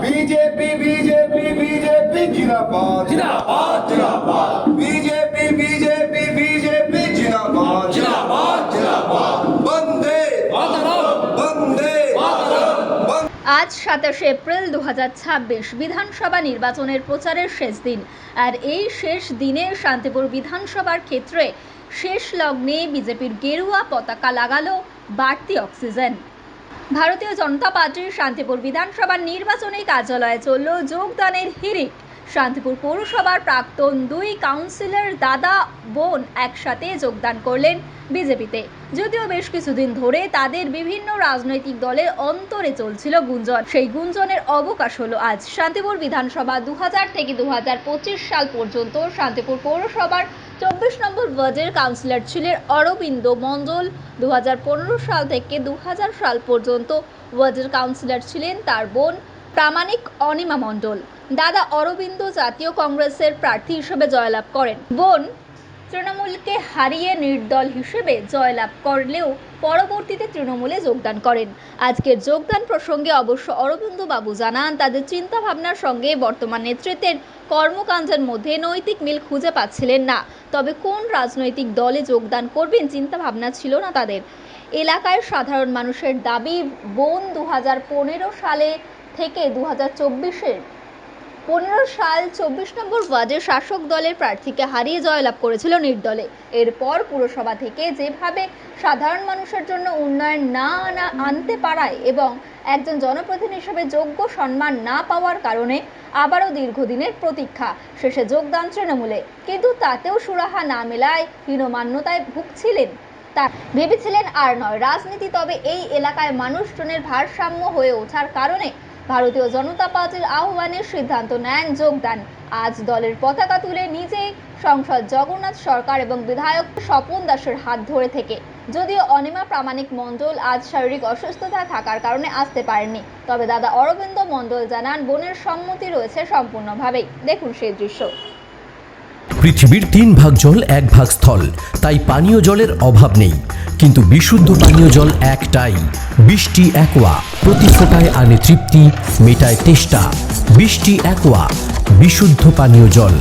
BJP BJP BJP जिंदाबाद जिंदाबाद जिंदाबाद बीजेपी बीजेपी बीजेपी जिंदाबाद जिंदाबाद जिंदाबाद वंदे वंदे আজ 27 এপ্রিল 2026 বিধানসভা নির্বাচনের প্রচারের শেষ দিন। আর এই শেষ দিনে শান্তিপুর বিধানসভার ক্ষেত্রে শেষ লগ্নে বিজেপির গেরুয়া পতাকা লাগালো বাড়তি অক্সিজেন। ভারতীয় জনতা পার্টির শান্তিপুর বিধানসভার নির্বাচনী কার্যালয়ে চলল যোগদানের হিড়িক। শান্তিপুর পৌরসভার প্রাক্তন 2 কাউন্সিলর দাদা বোন একসাথে যোগদান করলেন বিজেপিতে। যদিও বেশ কিছুদিন ধরে তাদের বিভিন্ন রাজনৈতিক দলের অন্তরে চলছিল গুঞ্জন, সেই গুঞ্জনের অবকাশ হলো আজ। শান্তিপুর বিধানসভা 2000 থেকে 2025 সাল পর্যন্ত শান্তিপুর পৌরসভার 24 নম্বর ওয়ার্ডের কাউন্সিলর ছিলেন অরবিন্দ মণ্ডল। 2015 সাল থেকে 2000 সাল পর্যন্ত ওয়ার্ডের কাউন্সিলর ছিলেন তার বোন প্রামাণিক অনিমা মণ্ডল। দাদা অরবিন্দ জাতীয় কংগ্রেসের প্রার্থী হিসেবে জয়লাভ করেন। বোন তৃণমূলকে হারিয়ে নির্দল হিসেবে জয়লাভ করলেও পরবর্তীতে তৃণমূলে যোগদান করেন। আজকের যোগদান প্রসঙ্গে অবশ্য অরবিন্দ বাবু জানান, তাদের চিন্তা ভাবনার সঙ্গে বর্তমান নেতৃত্বের কর্মকাণ্ডের মধ্যে নৈতিক মিল খুঁজে পাচ্ছিলেন না। তবে কোন রাজনৈতিক দলে যোগদান করবেন চিন্তা ভাবনা ছিল না তাদের। এলাকায় সাধারণ মানুষের দাবি, বোন 2015 সালে থেকে 2024-এর 15 সাল 24 নম্বর ওয়ার্ডে শাসক দলের প্রার্থীকে হারিয়ে জয়লাভ করেছিল নির্দলে। এরপর পুরসভা থেকে যেভাবে সাধারণ মানুষের জন্য উন্নয়ন না আনতে পারায় এবং একজন জনপ্রতিনিধি হিসেবে যোগ্য সম্মান না পাওয়ার কারণে আবারও দীর্ঘদিনের প্রতীক্ষা, শেষে যোগদান তৃণমূলে। কিন্তু তাতেও সুরাহা না মেলায় হীনমান্যতায় ভুগছিলেন। তা ভেবেছিলেন আর নয় রাজনীতি। তবে এই এলাকায় মানুষজনের ভারসাম্য হয়ে ওঠার কারণে ভারতীয় জনতা পার্টির আহ্বানের সিদ্ধান্ত নেন যোগদান। আজ দলের পতাকা তুলে নিজেই সাংসদ জগন্নাথ সরকার এবং বিধায়ক স্বপন দাসের হাত ধরে থেকে। যদিও অনিমা প্রামাণিক মণ্ডল আজ শারীরিক অসুস্থতা থাকার কারণে আসতে পারেননি, তবে দাদা অরবিন্দ মণ্ডল জানান বোনের সম্মতি রয়েছে সম্পূর্ণভাবেই। দেখুন সেই দৃশ্য। পৃথিবীর 3 ভাগ জল 1 ভাগ স্থল, তাই পানীয় জলের অভাব নেই। কিন্তু বিশুদ্ধ পানীয় জল একটাই, বৃষ্টি অ্যাকোয়া। প্রতি ফোঁটায় আনে তৃপ্তি, মেটায় তেষ্টা। বৃষ্টি অ্যাকোয়া, বিশুদ্ধ পানীয় জল।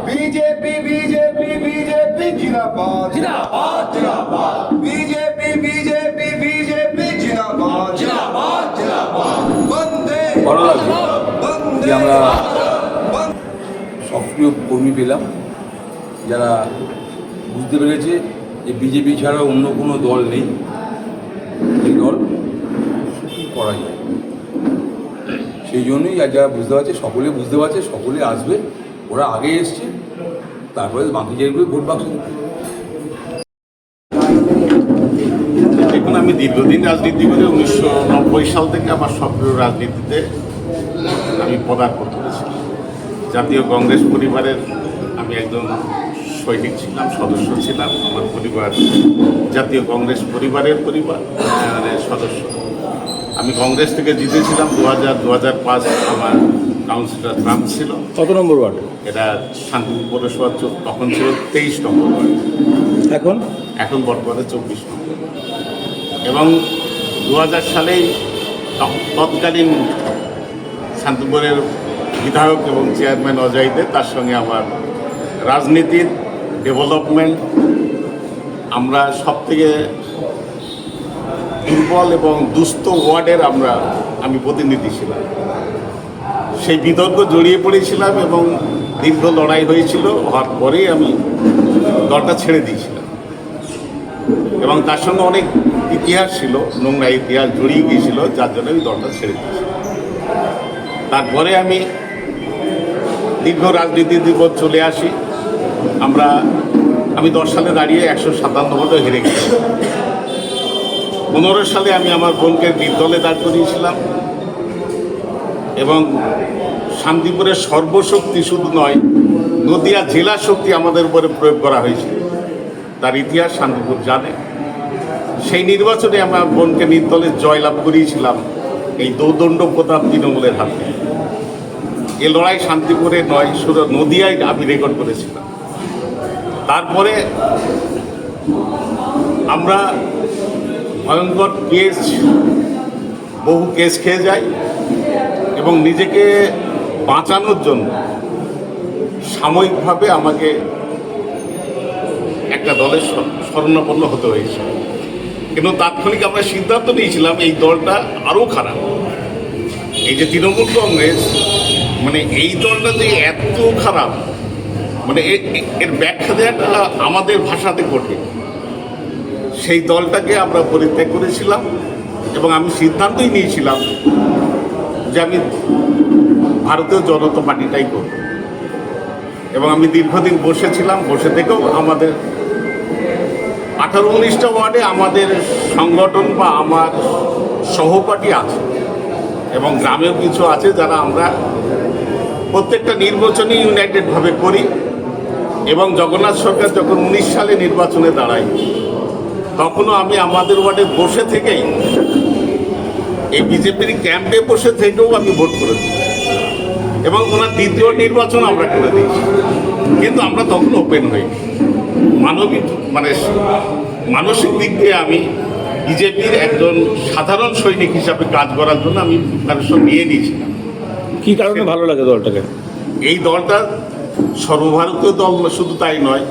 बीजेपी बीजेपी बीजेपी जिंदाबाद जिंदाबाद जिंदाबाद बीजेपी बीजेपी बीजेपी जिंदाबाद जिंदाबाद जिंदाबाद वंदे वंदे আমরা সক্রিয় কর্মী পেলাম যারা বুঝতে পেরেছে যে বিজেপি ছাড়া অন্য কোনো দল নেই, এই দল করা যায়। সেই জন্যই যারা বুঝতে পারছে, সকলে বুঝতে পারছে, সকলে আসবে। ওরা আগে এসছে, তারপরে বাকি জায়গাগুলো ভোট বাক্স। দেখুন, আমি দীর্ঘদিন রাজনীতি করে 1990 সাল থেকে আমার সক্রিয় রাজনীতিতে আমি পদার্পণ করেছি। জাতীয় কংগ্রেস পরিবারের আমি একজন সৈনিক ছিলাম, সদস্য ছিলাম। আমার পরিবার জাতীয় কংগ্রেস পরিবারের সদস্য। আমি কংগ্রেস থেকে জিতেছিলাম 2000-2005 আমার কাউন্সিলর নাম ছিল। কত নম্বর ওয়ার্ড এটা? শান্তিপুর পৌরসভা তখন ছিল 23 নম্বর ওয়ার্ড, এখন বর্তমানে 24 নম্বর। এবং 2000 সালেই তৎকালীন শান্তিপুরের বিধায়ক এবং চেয়ারম্যান অজয়দের, তার সঙ্গে আমার রাজনীতির ডেভেলপমেন্ট, আমরা সবথেকে দুর্বল এবং দুস্থ ওয়ার্ডের আমি প্রতিনিধি ছিলাম। সেই বিতর্ক জড়িয়ে পড়েছিলাম এবং দীর্ঘ লড়াই হয়েছিল। হওয়ার পরেই আমি দলটা ছেড়ে দিয়েছিলাম এবং তার সঙ্গে অনেক ইতিহাস ছিল, নোংরা ইতিহাস জড়িয়ে গিয়েছিল, যার জন্য আমি দলটা ছেড়ে দিয়েছিলাম। তারপরে আমি দীর্ঘ রাজনীতির দিবস চলে আসি। আমি 10 সালে দাঁড়িয়ে 157 ভোটে হেরে গেছিলাম। 15 সালে আমি আমার বোনকে নির্দলে দাঁড় করিয়েছিলাম এবং শান্তিপুরের সর্বশক্তি শুধু নয়, নদিয়া জেলা শক্তি আমাদের উপরে প্রয়োগ করা হয়েছিল। তার ইতিহাস শান্তিপুর জানে। সেই নির্বাচনে আমার বোনকে নির্দলে জয়লাভ করিয়েছিলাম এই দৌদণ্ড প্রতাপ তৃণমূলের হাতে। এ লড়াই শান্তিপুরে নয়, শুধু নদিয়ায় আমি রেকর্ড করেছিলাম। তারপরে আমরা ভয়ঙ্কর কেস, বহু কেস খেয়ে যাই এবং নিজেকে বাঁচানোর জন্য সাময়িকভাবে আমাকে একটা দলের শরণাপন্ন হতে হয়েছে। কিন্তু তাৎক্ষণিক আমরা সিদ্ধান্ত নিয়েছিলাম এই দলটা আরও খারাপ। এই যে তৃণমূল কংগ্রেস, মানে এই দলটা যে এত খারাপ, মানে এর ব্যাখ্যা দেওয়াটা আমাদের ভাষাতে কঠিন। সেই দলটাকে আমরা পরিত্যাগ করেছিলাম এবং আমি সিদ্ধান্তই নিয়েছিলাম যে আমি ভারতীয় জনতা পার্টিটাই করব। এবং আমি দীর্ঘদিন বসেছিলাম, বসে থেকেও আমাদের 18-19টা ওয়ার্ডে আমাদের সংগঠন বা আমার সহপাঠী আছে এবং গ্রামেও কিছু আছে যারা আমরা প্রত্যেকটা নির্বাচনই ইউনাইটেডভাবে করি। এবং জগন্নাথ সরকার যখন 19 সালে নির্বাচনে দাঁড়ায়, তখনও আমি আমাদের ওয়ার্ডে বসে থেকেই, এই বিজেপির ক্যাম্পে বসে থেকেও আমি ভোট করে দিই এবং ওনার দ্বিতীয় নির্বাচন আমরা করে দিয়েছি। কিন্তু আমরা তখন ওপেন হইনি। মানসিক দিক দিয়ে আমি বিজেপির একজন সাধারণ সৈনিক হিসাবে কাজ করার জন্য আমি প্রিপারেশন নিয়ে নিয়েছিলাম। কী কারণে ভালো লাগে দলটাকে? এই দলটা সর্বভারতীয় দল, শুধু তাই নয়,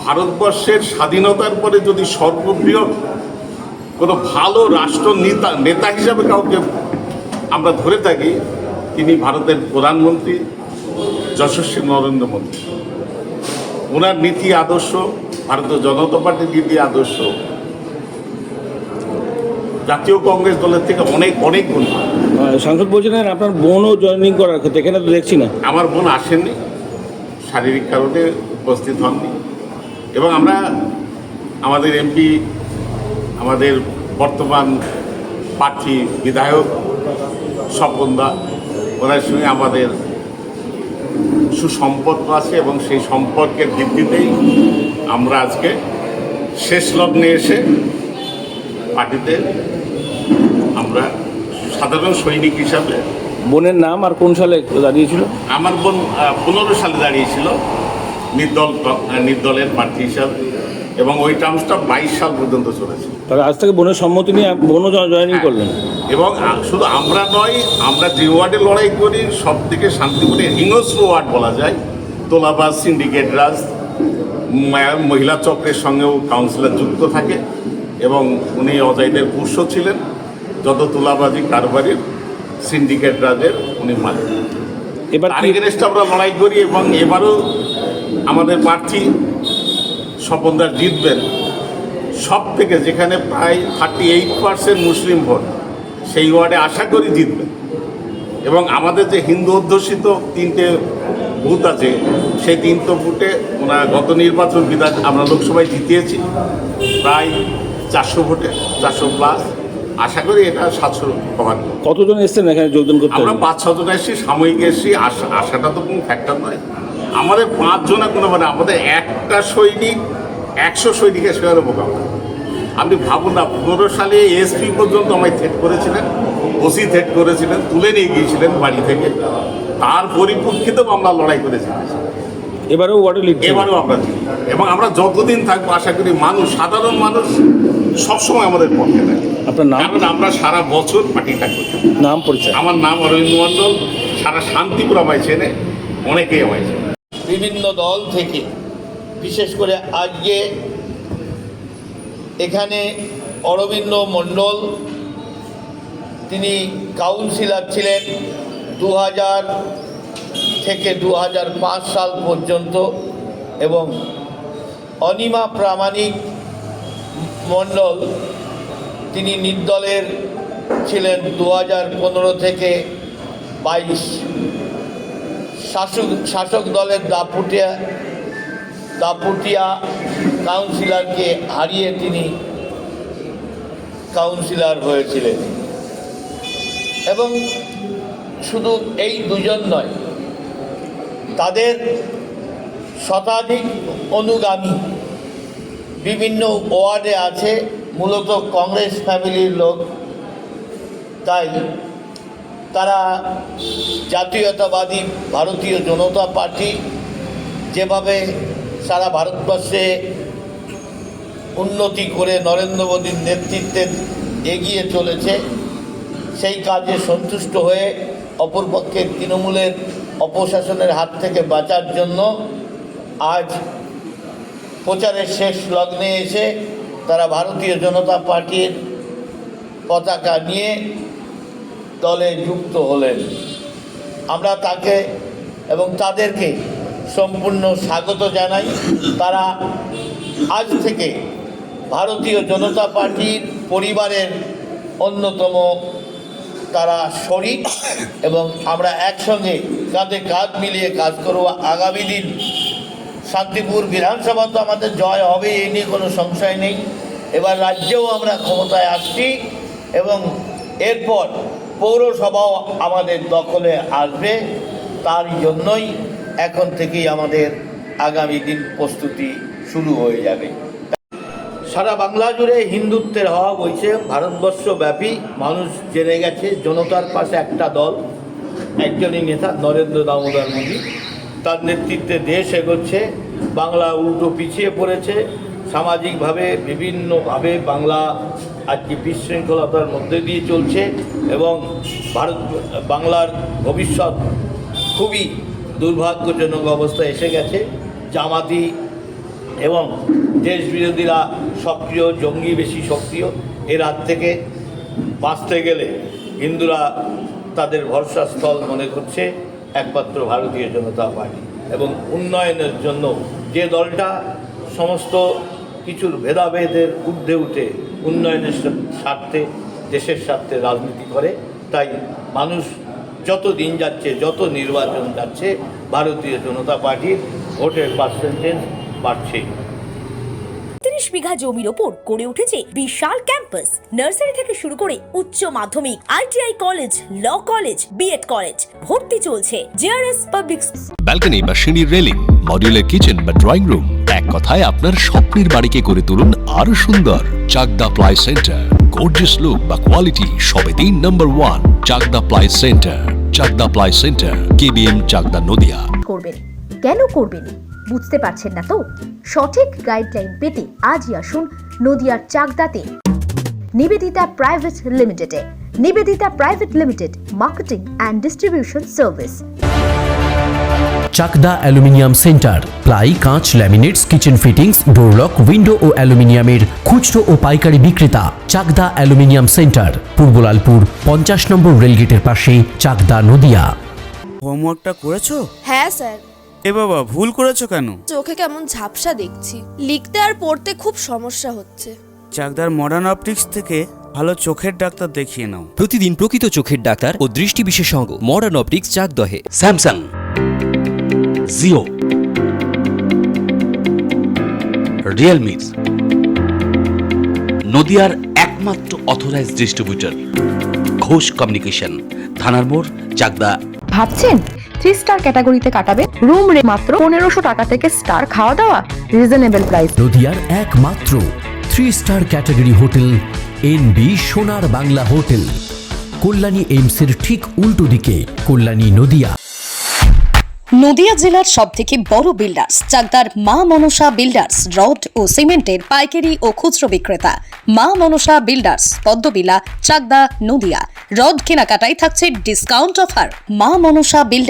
ভারতবর্ষের স্বাধীনতার পরে যদি সর্ববৃহৎ কোনো ভালো রাষ্ট্র নেতা হিসাবে কাউকে আমরা ধরে থাকি, তিনি ভারতের প্রধানমন্ত্রী যশস্বী নরেন্দ্র মোদী। ওনার নীতি আদর্শ, ভারতীয় জনতা পার্টির নীতি আদর্শ জাতীয় কংগ্রেস দলের থেকে অনেক অনেক গুণ। সাংসদ বলছিলেন আপনার বোনও জয়েনিং করার ক্ষেত্রে, এখানে তো দেখছি না। আমার বোন আসেননি, শারীরিক কারণে উপস্থিত হননি। এবং আমরা আমাদের এমপি, আমাদের বর্তমান প্রার্থী বিধায়ক স্বপনদা, ওনার সঙ্গে আমাদের সুসম্পর্ক আছে এবং সেই সম্পর্কের ভিত্তিতেই আমরা আজকে শেষ লগ্নে এসে পার্টিতে আমরা সাধারণ সৈনিক হিসাবে। বোনের নাম আর কোন সালে দাঁড়িয়েছিল? আমার বোন 15 সালে দাঁড়িয়েছিল নির্দলের প্রার্থী হিসাবে এবং ওই টার্মসটা 22 সাল পর্যন্ত চলেছে। তাহলে আজ থেকে বোনের সম্মতি নিয়ে বোনও জয়েনিং করলেন। এবং শুধু আমরা নয়, আমরা যে ওয়ার্ডে লড়াই করি সব থেকে শান্তিপুরের হিংস্র ওয়ার্ড বলা যায়। তোলাবাজ, সিন্ডিকেট রাজ, মহিলা চক্রের সঙ্গেও কাউন্সিলর যুক্ত থাকে এবং উনি অজয়দের পুষ্য ছিলেন। যত তোলাবাজি কারবারির, সিন্ডিকেট রাজের উনি মালিক। এবার এগেনস্টে আমরা লড়াই করি এবং এবারও আমাদের প্রার্থী স্বপনদার জিতবেন। সব থেকে যেখানে প্রায় 38% মুসলিম ভোট, সেই ওয়ার্ডে আশা করি জিতবেন। এবং আমাদের যে হিন্দু অধ্যুষিত 3টে বুথ আছে, সেই 3টে বুথে ওনার গত নির্বাচন আমরা লোকসভায় জিতিয়েছি প্রায় 400 ভোটে, 400+। আশা করি এটা 700 কভার। কতজন এসছেন এখানে যোগদান করতে? আমরা 5-6 জন এসেছি, সাময়িক এসেছি। আশাটা তো কোনো ফ্যাক্টর নয়। আমাদের 5 জনা কোনো, মানে আমাদের একটা সৈনিক 100 সৈনিকের সঙ্গে মোকাবিলা। আপনি ভাবুন না, 15 সালে এসপি পর্যন্ত আমায় থ্রেট করেছিলেন, ওসি থ্রেট করেছিলেন, তুলে নিয়ে গিয়েছিলেন বাড়ি থেকে। তার পরিপ্রেক্ষিতেও আমরা লড়াই করেছিলাম। এবারেও ওয়ার্ডে লিড, এবারেও আমরা জিতব। এবং আমরা যতদিন থাকবো আশা করি সাধারণ মানুষ সবসময় আমাদের পক্ষে থাকে। আপনার নাম? কারণ আমরা সারা বছর পার্টিটা করি। নাম পরিচয়? আমার নাম অরবিন্দ মণ্ডল। সারা শান্তিপুর আমায় চেনে, অনেকেই আমায় চেনে। বিভিন্ন দল থেকে, বিশেষ করে আজকে এখানে অরবিন্দ মণ্ডল, তিনি কাউন্সিলর ছিলেন 2000 থেকে 2005 সাল পর্যন্ত এবং অনিমা প্রামাণিক মণ্ডল, তিনি নির্দলের ছিলেন 2015 থেকে 22। শাসক দলের দাপুটিয়া কাউন্সিলরকে হারিয়ে তিনি কাউন্সিলর হয়েছিলেন। এবং শুধু এই দুজন নয়, তাদের শতাধিক অনুগামী বিভিন্ন ওয়ার্ডে আছে, মূলত কংগ্রেস ফ্যামিলির লোক। তাই তারা জাতীয়তাবাদী ভারতীয় জনতা পার্টি যেভাবে সারা ভারতবর্ষে উন্নতি করে নরেন্দ্র মোদীর নেতৃত্বে এগিয়ে চলেছে, সেই কাজে সন্তুষ্ট হয়ে অপরপক্ষে তৃণমূলের অপশাসনের হাত থেকে বাঁচার জন্য আজ প্রচারের শেষ লগ্নে এসে তারা ভারতীয় জনতা পার্টির পতাকা নিয়ে দলে যুক্ত হলেন। আমরা তাকে এবং তাদেরকে সম্পূর্ণ স্বাগত জানাই। তারা আজ থেকে ভারতীয় জনতা পার্টির পরিবারের অন্যতম তারা শরিক এবং আমরা একসঙ্গে কাঁধে কাঁধ মিলিয়ে কাজ করব। আগামী দিন শান্তিপুর বিধানসভা তো আমাদের জয় হবে, এই নিয়ে কোনো সংশয় নেই। এবার রাজ্যেও আমরা ক্ষমতায় আসছি এবং এরপর পৌরসভাও আমাদের দখলে আসবে। তার জন্যই এখন থেকেই আমাদের আগামী দিন প্রস্তুতি শুরু হয়ে যাবে। সারা বাংলা জুড়ে হিন্দুত্বের হাওয়া বইছে, ভারতবর্ষব্যাপী মানুষ জেনে গেছে জনতার পাশে একটা দল, একজনই নেতা নরেন্দ্র দামোদর মোদী। তার নেতৃত্বে দেশ এগোচ্ছে, বাংলা উল্টো পিছিয়ে পড়েছে। সামাজিকভাবে বিভিন্নভাবে বাংলা আজকে বিশৃঙ্খলতার মধ্যে দিয়ে চলছে এবং বাংলার ভবিষ্যৎ খুবই দুর্ভাগ্যজনক অবস্থায় এসে গেছে। জামাতি এবং দেশ বিরোধীরা সক্রিয়, জঙ্গি বেশি সক্রিয়। এর হাত থেকে বাঁচতে গেলে হিন্দুরা তাদের ভরসাস্থল মনে করছে একমাত্র ভারতীয় জনতা পার্টি এবং উন্নয়নের জন্য যে দলটা সমস্ত কিছুর ভেদাভেদের ঊর্ধ্বে উঠে উন্নয়নের স্বার্থে, দেশের স্বার্থে রাজনীতি করে। তাই মানুষ যত দিন যাচ্ছে, যত নির্বাচন যাচ্ছে, ভারতীয় জনতা পার্টির ভোটের পার্সেন্টেজ বাড়ছে। 30 বিঘা জমির ওপর গড়ে উঠেছে বিশাল ক্যাম্পাস। নার্সারি থেকে শুরু করে উচ্চ মাধ্যমিক, ITI college, law college, BEd college, ভর্তি চলছে। জেআরএস পাবলিক ব্যালকনি বা সিঁড়ির রেলিং, মডিউলার কিচেন বা ড্রয়িং রুম, এক কথায় আপনার স্বপ্নের বাড়িকে করে তুলুন আরো সুন্দর। Chakdah ply centre, gorgeous look বা কোয়ালিটি সবেতেই number 1। Chakdah ply centre, Chakdah ply centre, KBM, Chakdah, Nadia. করবেন। কেন করবেন বুঝতে পারছেন না তো? সঠিক গাইডলাইন পেতে আজই আসুন নদিয়ার চাকদাতে নিবেদিতা প্রাইভেট লিমিটেডে। Nivedita private limited, marketing and distribution service. Chakdaha aluminium centre, ply, কাঁচ, laminates, kitchen fittings, door lock, window ও অ্যালুমিনিয়ামের খুচরো ও পাইকারি বিক্রেতা। Chakdaha aluminium centre, Purbalalpur 50 number রেলগেটের পাশে, চাকদা, নদিয়া। হোমওয়ার্কটা করেছো? হ্যাঁ স্যার। এ বাবা, ভুল করেছো কেন? চোখে কেমন ঝাপসা দেখছি, লিখতে আর পড়তে খুব সমস্যা হচ্ছে। চাকদার মডার্ন অপটিক্স থেকে ভালো চোখের ডাক্তার দেখিয়ে নাও। প্রতিদিন প্রকৃত চোখের ডাক্তার ও দৃষ্টি বিশেষজ্ঞ মডার্ন অপটিক্স, চাকদহে। স্যামসাং, জিও, রিয়েলমি, নদিয়ার একমাত্র অথরাইজড ডিস্ট্রিবিউটর ঘোষ কমিউনিকেশন, থানার মোড়, চাকদা। ভাবছেন 3 স্টার ক্যাটাগরিতে কাটাবে? রুম রে মাত্র 1500 টাকা থেকে স্টার, খাওয়া দাওয়া রিজনেবল প্রাইস। নদিয়ার একমাত্র 3 স্টার ক্যাটাগরি হোটেল এনবি সোনার বাংলা হোটেল, কল্যাণী এইমসের ঠিক উল্টো দিকে, কল্যাণী, নদিয়া। নদিয়া জেলার সবথেকে বড় বিল্ডার্স চাকদার মা মনসা বিল্ডার্স, রড ও সিমেন্টের পাইকারি ও খুচরো বিক্রেতা। মা মনসা বিল্ডার্স, পদ্মবিলা, চাকদা, নদিয়া। রড কেনাকাটায় থাকছে ডিসকাউন্ট অফার। মা মনসা বিল্ডার্স।